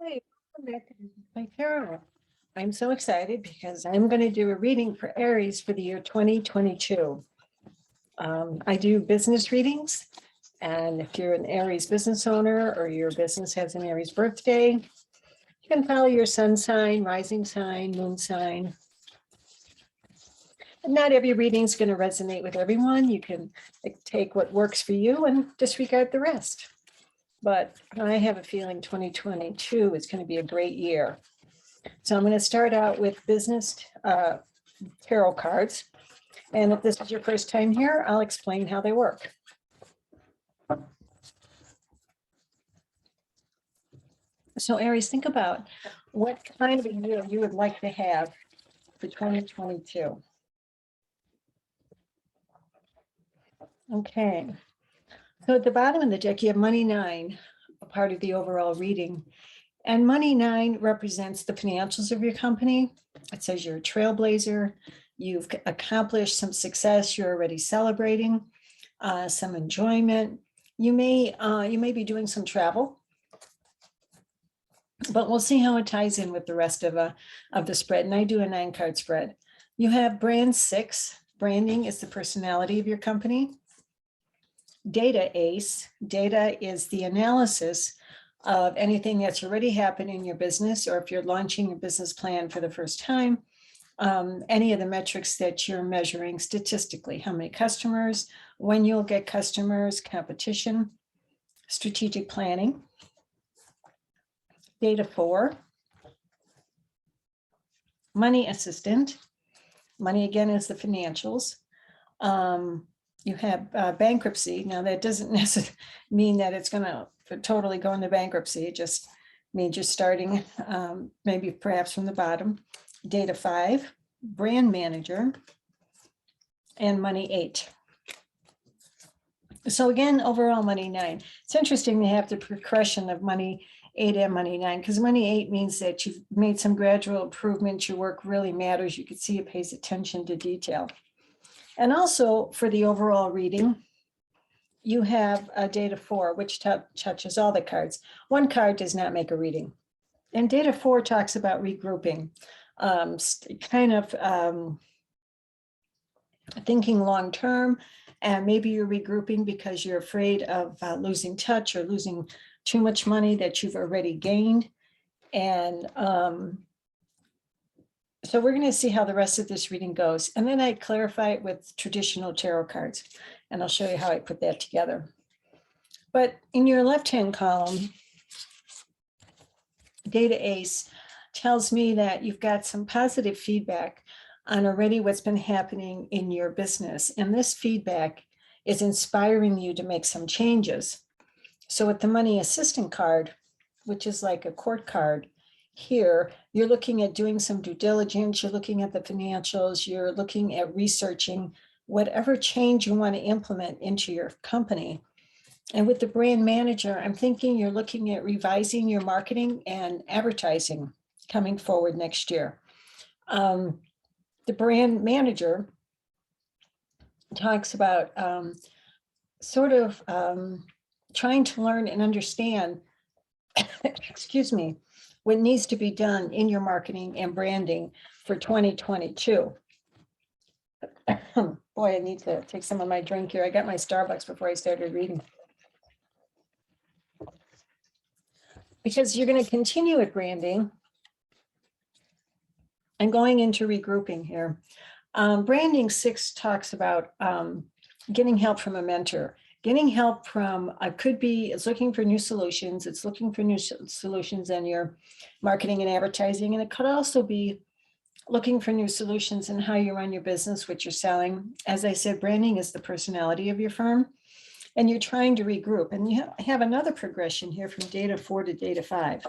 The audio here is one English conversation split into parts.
Hi, welcome back to my tarot. I'm so excited because I'm going to do a reading for Aries for the year 2022. I do business readings, and if you're an Aries business owner or your business has an Aries birthday, you can follow your sun sign, rising sign, moon sign. And not every reading is going to resonate with everyone. You can take what works for you and disregard the rest. But I have a feeling 2022 is going to be a great year. So I'm going to start out with business tarot cards. And if this is your first time here, I'll explain how they work. So Aries, think about what kind of a year you would like to have for 2022. Okay. So at the bottom of the deck, you have money 9, a part of the overall reading. And money 9 represents the financials of your company. It says you're a trailblazer. You've accomplished some success. You're already celebrating some enjoyment. You may be doing some travel, but we'll see how it ties in with the rest of the spread. And I do a 9-card spread. You have brand 6. Branding is the personality of your company. Data ace. Data is the analysis of anything that's already happened in your business, or if you're launching a business plan for the first time, any of the metrics that you're measuring statistically, how many customers, when you'll get customers, competition, strategic planning. Data 4, money assistant. Money again is the financials. You have bankruptcy. Now that doesn't necessarily mean that it's going to totally go into bankruptcy. It just means you're starting maybe perhaps from the bottom. Data 5, brand manager, and money 8. So again, overall money 9. It's interesting to have the progression of money 8 and money 9, because money 8 means that you've made some gradual improvements. Your work really matters. You can see it pays attention to detail. And also for the overall reading, you have a data 4, which touches all the cards. One card does not make a reading. And data 4 talks about regrouping, thinking long-term, and maybe you're regrouping because you're afraid of losing touch or losing too much money that you've already gained. And so we're going to see how the rest of this reading goes. And then I clarify it with traditional tarot cards. And I'll show you how I put that together. But in your left-hand column, Data Ace tells me that you've got some positive feedback on already what's been happening in your business. And this feedback is inspiring you to make some changes. So with the money assistant card, which is like a court card, here, you're looking at doing some due diligence, you're looking at the financials, you're looking at researching whatever change you want to implement into your company. And with the brand manager, I'm thinking you're looking at revising your marketing and advertising coming forward next year. The brand manager talks about trying to learn and understand, excuse me, what needs to be done in your marketing and branding for 2022. Boy, I need to take some of my drink here. I got my Starbucks before I started reading. Because you're going to continue with branding and going into regrouping here. Branding 6 talks about getting help from a mentor. Getting help from, it's looking for new solutions. It's looking for new solutions in your marketing and advertising. And it could also be looking for new solutions in how you run your business, what you're selling. As I said, branding is the personality of your firm. And you're trying to regroup. And you have another progression here from data 4 to data 5.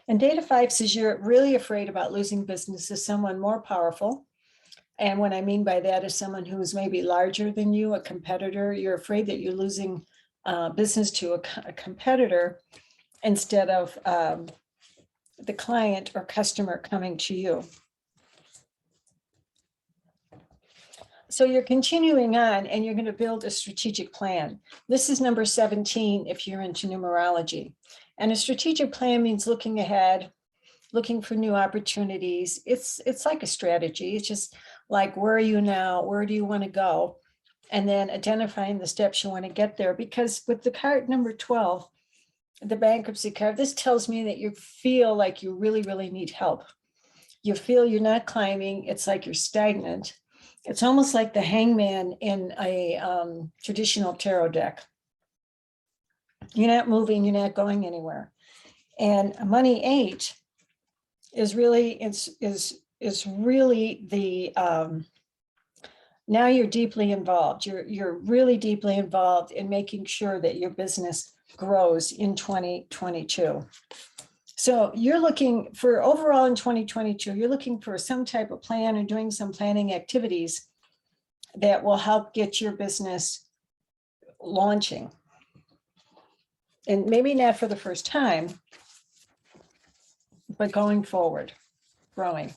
And data 5 says you're really afraid about losing business to someone more powerful. And what I mean by that is someone who is maybe larger than you, a competitor. You're afraid that you're losing business to a competitor instead of the client or customer coming to you. So you're continuing on and you're going to build a strategic plan. This is number 17 if you're into numerology. And a strategic plan means looking ahead, looking for new opportunities. It's like a strategy. It's just like, where are you now? Where do you want to go? And then identifying the steps you want to get there. Because with the card number 12, the bankruptcy card, this tells me that you feel like you really, really need help. You feel you're not climbing. It's like you're stagnant. It's almost like the hangman in a traditional tarot deck. You're not moving, you're not going anywhere. And money 8 is really, is really the, now you're deeply involved. You're really deeply involved in making sure that your business grows in 2022. So you're looking for, overall in 2022, you're looking for some type of plan or doing some planning activities that will help get your business launching. And maybe not for the first time, but going forward, growing.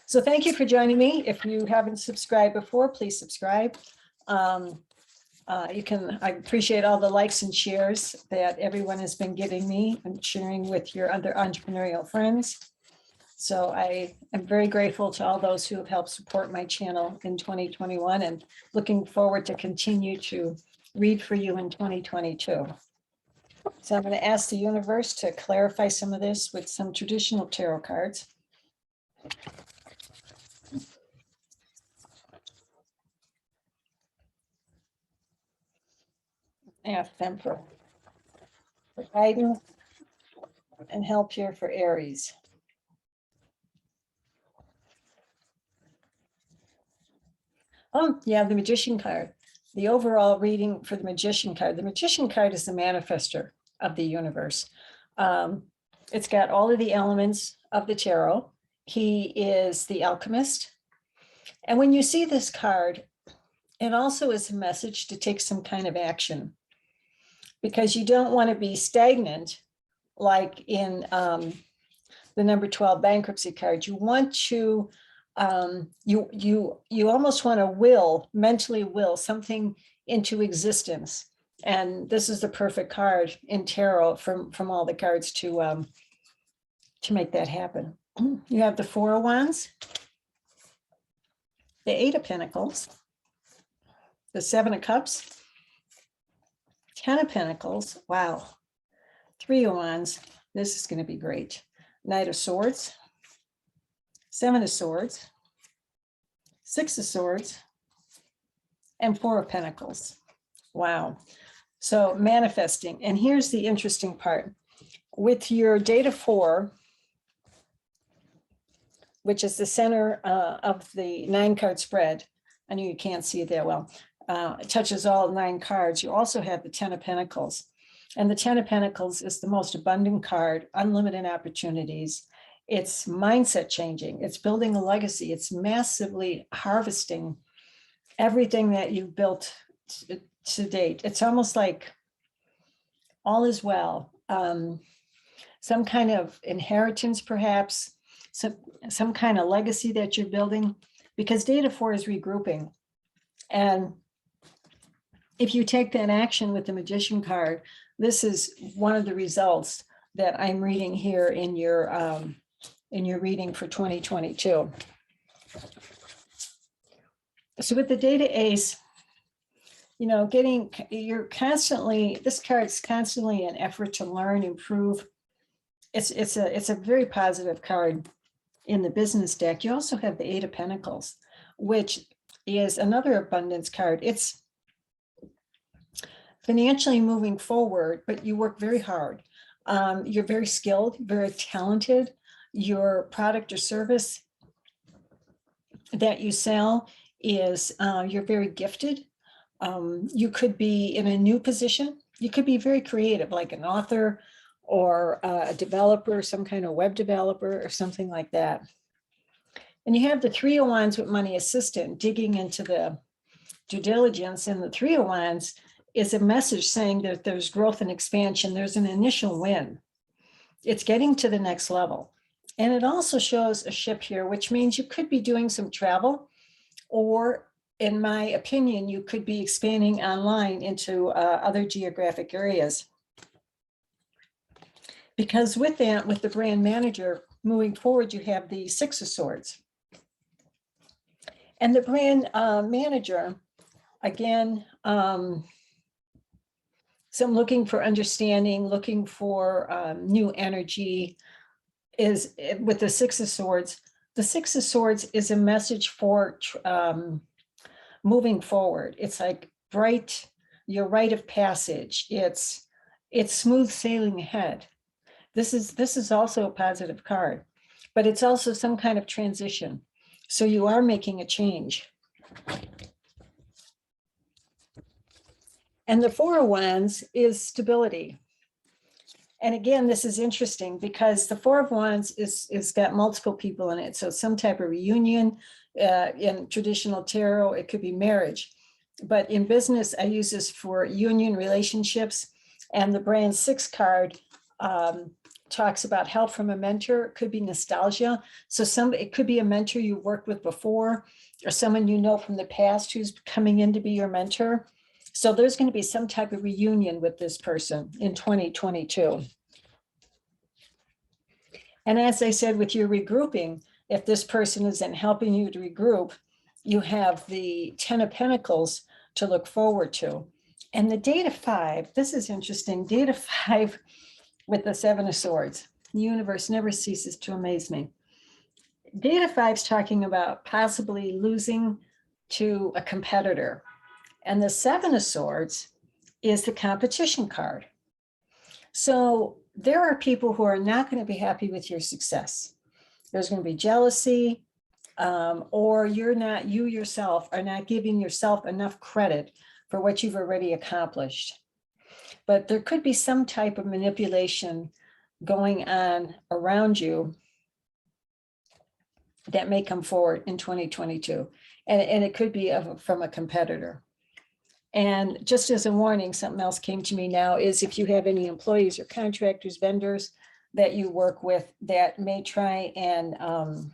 So thank you for joining me. If you haven't subscribed before, please subscribe. I appreciate all the likes and shares that everyone has been giving me and sharing with your other entrepreneurial friends. So I am very grateful to all those who have helped support my channel in 2021 and looking forward to continue to read for you in 2022. So I'm going to ask the universe to clarify some of this with some traditional tarot cards. Ask them for guidance and help here for Aries. Oh, yeah, the Magician card. The overall reading for the Magician card. The Magician card is the manifester of the universe. It's got all of the elements of the tarot. He is the alchemist. And when you see this card, it also is a message to take some kind of action, because you don't want to be stagnant like in the number 12 bankruptcy card. You want to, you almost want to mentally will something into existence. And this is the perfect card in tarot from all the cards to make that happen. You have the 4 of Wands, the 8 of Pentacles, the 7 of Cups, 10 of Pentacles. Wow. 3 of Wands. This is going to be great. Knight of Swords, 7 of Swords, 6 of Swords, and 4 of Pentacles. Wow. So manifesting. And here's the interesting part. With your data 4, which is the center of the 9-card spread, I know you can't see it there well, it touches all 9 cards. You also have the 10 of Pentacles. And the 10 of Pentacles is the most abundant card, unlimited opportunities. It's mindset changing. It's building a legacy. It's massively harvesting everything that you've built to date. It's almost like all is well. Some kind of inheritance, perhaps, some kind of legacy that you're building, because data 4 is regrouping. And if you take that action with the Magician card, this is one of the results that I'm reading here in your reading for 2022. So with the data ace, you know, this card's constantly an effort to learn, improve. It's a very positive card in the business deck. You also have the 8 of Pentacles, which is another abundance card. It's financially moving forward, but you work very hard. You're very skilled, very talented. Your product or service that you sell is, you're very gifted. You could be in a new position. You could be very creative, like an author or a developer, some kind of web developer or something like that. And you have the 3 of Wands with money assistant digging into the due diligence, and the 3 of Wands is a message saying that there's growth and expansion. There's an initial win. It's getting to the next level. And it also shows a ship here, which means you could be doing some travel, or in my opinion, you could be expanding online into other geographic areas. Because with that, with the brand manager, moving forward, you have the Six of Swords. And the brand manager, again, so I'm looking for understanding, looking for new energy, is with the Six of Swords. The Six of Swords is a message for moving forward. It's like bright, your rite of passage. It's smooth sailing ahead. This is also a positive card, but it's also some kind of transition. So you are making a change. And the Four of Wands is stability. And again, this is interesting because the Four of Wands is got multiple people in it. So some type of reunion. In traditional tarot, it could be marriage. But in business, I use this for union relationships. And the brand 6 card talks about help from a mentor. It could be nostalgia. So it could be a mentor you worked with before, or someone you know from the past who's coming in to be your mentor. So there's going to be some type of reunion with this person in 2022. And as I said, with your regrouping, if this person isn't helping you to regroup, you have the 10 of Pentacles to look forward to. And the Date of 5, this is interesting. Date of 5 with the 7 of Swords. The universe never ceases to amaze me. Date of 5 is talking about possibly losing to a competitor. And the 7 of Swords is the competition card. So there are people who are not going to be happy with your success. There's going to be jealousy, or you yourself are not giving yourself enough credit for what you've already accomplished. But there could be some type of manipulation going on around you that may come forward in 2022. And it could be from a competitor. And just as a warning, something else came to me now is if you have any employees or contractors, vendors that you work with that may try and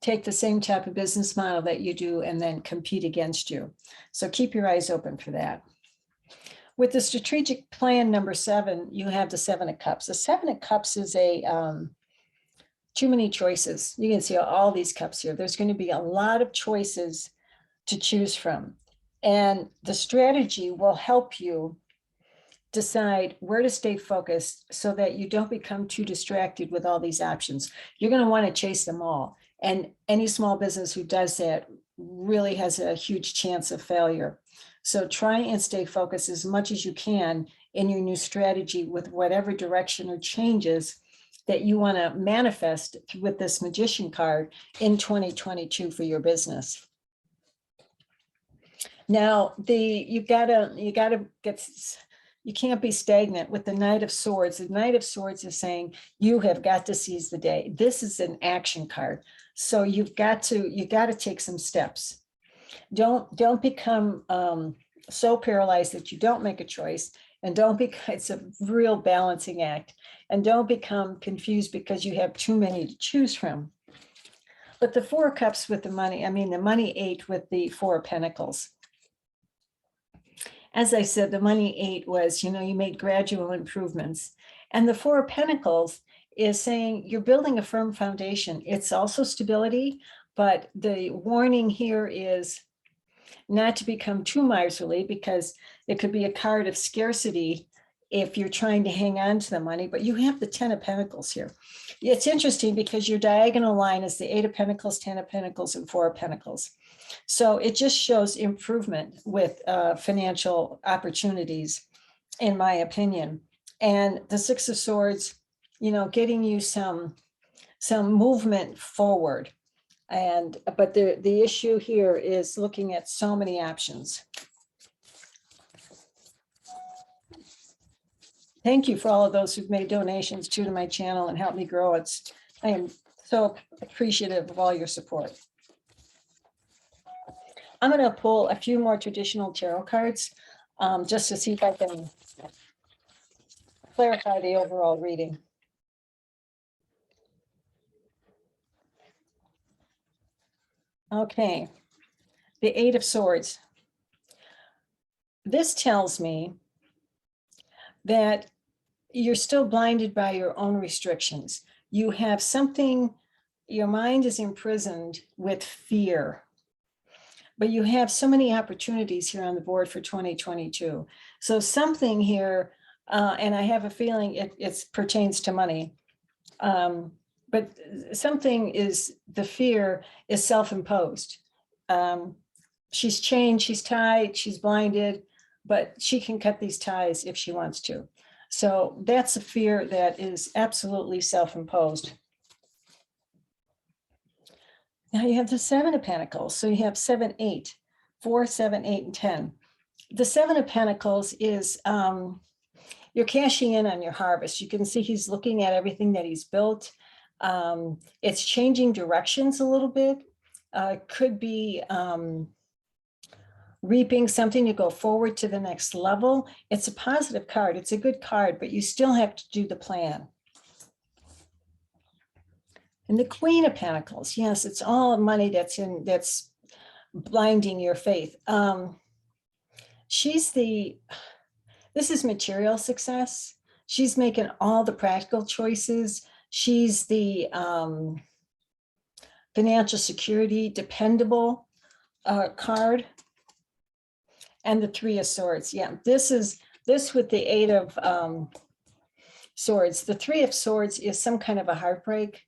take the same type of business model that you do and then compete against you. So keep your eyes open for that. With the strategic plan number 7, you have the 7 of Cups. The 7 of Cups is too many choices. You can see all these cups here. There's going to be a lot of choices to choose from. And the strategy will help you decide where to stay focused so that you don't become too distracted with all these options. You're going to want to chase them all. And any small business who does that really has a huge chance of failure. So try and stay focused as much as you can in your new strategy with whatever direction or changes that you want to manifest with this Magician card in 2022 for your business. Now, you can't be stagnant with the Knight of Swords. The Knight of Swords is saying you have got to seize the day. This is an action card. So you got to take some steps. Don't become so paralyzed that you don't make a choice, and it's a real balancing act, and don't become confused because you have too many to choose from. But the 4 of Cups with the money, the money 8 with the 4 of Pentacles. As I said, the money 8 was, you made gradual improvements. And the 4 of Pentacles is saying you're building a firm foundation. It's also stability, but the warning here is not to become too miserly, because it could be a card of scarcity if you're trying to hang on to the money. But you have the 10 of Pentacles here. It's interesting because your diagonal line is the 8 of Pentacles, 10 of Pentacles, and 4 of Pentacles. So it just shows improvement with financial opportunities, in my opinion. And the 6 of Swords, getting you some movement forward. But the issue here is looking at so many options. Thank you for all of those who've made donations to my channel and helped me grow. I am so appreciative of all your support. I'm going to pull a few more traditional tarot cards just to see if I can clarify the overall reading. Okay. the 8 of Swords. This tells me that you're still blinded by your own restrictions. You have something, your mind is imprisoned with fear, but you have so many opportunities here on the board for 2022. So something here, and I have a feeling it pertains to money, but something is, the fear is self-imposed. She's chained, she's tied, she's blinded, but she can cut these ties if she wants to. So that's a fear that is absolutely self-imposed. Now you have the 7 of Pentacles. So you have 7, 8, 4, 7, 8, and 10. The 7 of Pentacles is you're cashing in on your harvest. You can see he's looking at everything that he's built. It's changing directions a little bit. Could be reaping something to go forward to the next level. It's a positive card. It's a good card, but you still have to do the plan. And the Queen of Pentacles, yes, it's all money that's blinding your faith. This is material success. She's making all the practical choices. She's the financial security, dependable card. And the 3 of Swords. Yeah, this with the 8 of Swords. The 3 of Swords is some kind of a heartbreak,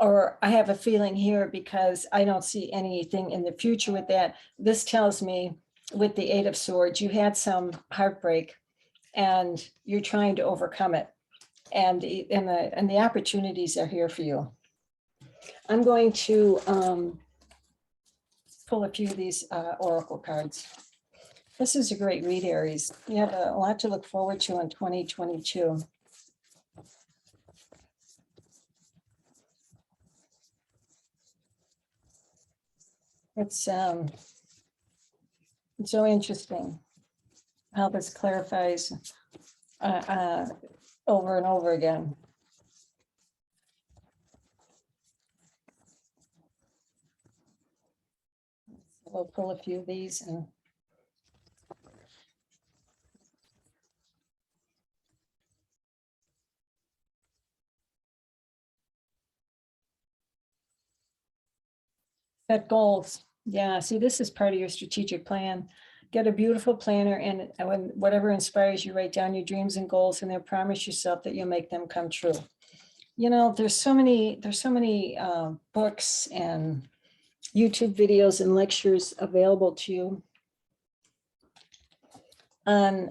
or I have a feeling here, because I don't see anything in the future with that. This tells me with the 8 of Swords, you had some heartbreak and you're trying to overcome it. And the opportunities are here for you. I'm going to pull a few of these oracle cards. This is a great read, Aries. You have a lot to look forward to in 2022. It's so interesting how this clarifies over and over again. We'll pull a few of these and set goals. Yeah, see, this is part of your strategic plan. Get a beautiful planner, and when whatever inspires you, write down your dreams and goals, and then promise yourself that you'll make them come true. You know, there's so many books and YouTube videos and lectures available to you on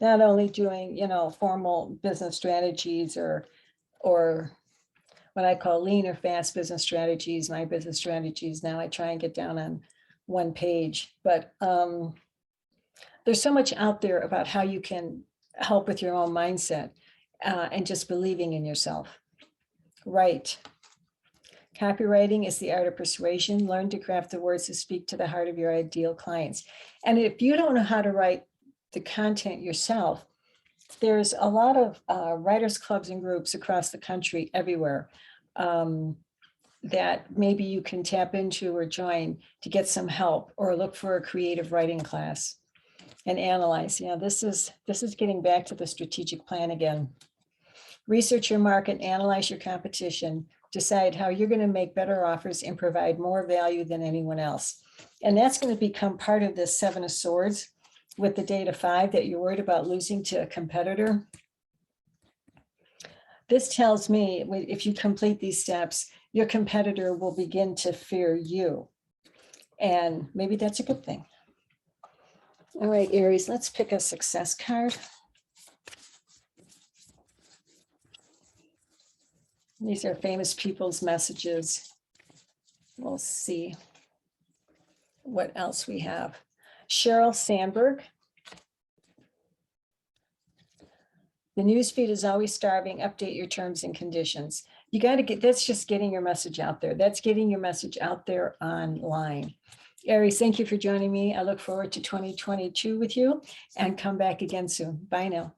not only doing, you know, formal business strategies or what I call lean or fast business strategies. My business strategies now, I try and get down on one page, but there's so much out there about how you can help with your own mindset and just believing in yourself. Right. Copywriting is the art of persuasion. Learn to craft the words to speak to the heart of your ideal clients. And if you don't know how to write the content yourself, there's a lot of writers clubs and groups across the country, everywhere, that maybe you can tap into or join to get some help, or look for a creative writing class and analyze. You know, this is getting back to the strategic plan again. Research your market, analyze your competition, decide how you're going to make better offers and provide more value than anyone else. And that's going to become part of this 7 of Swords with the date of 5, that you're worried about losing to a competitor. This tells me if you complete these steps, your competitor will begin to fear you. And maybe that's a good thing. All right, Aries, let's pick a success card. These are famous people's messages. We'll see what else we have. Sheryl Sandberg. The newsfeed is always starving. Update your terms and conditions. You got to get, that's just getting your message out there. That's getting your message out there online. Aries, thank you for joining me. I look forward to 2022 with you, and come back again soon. Bye now.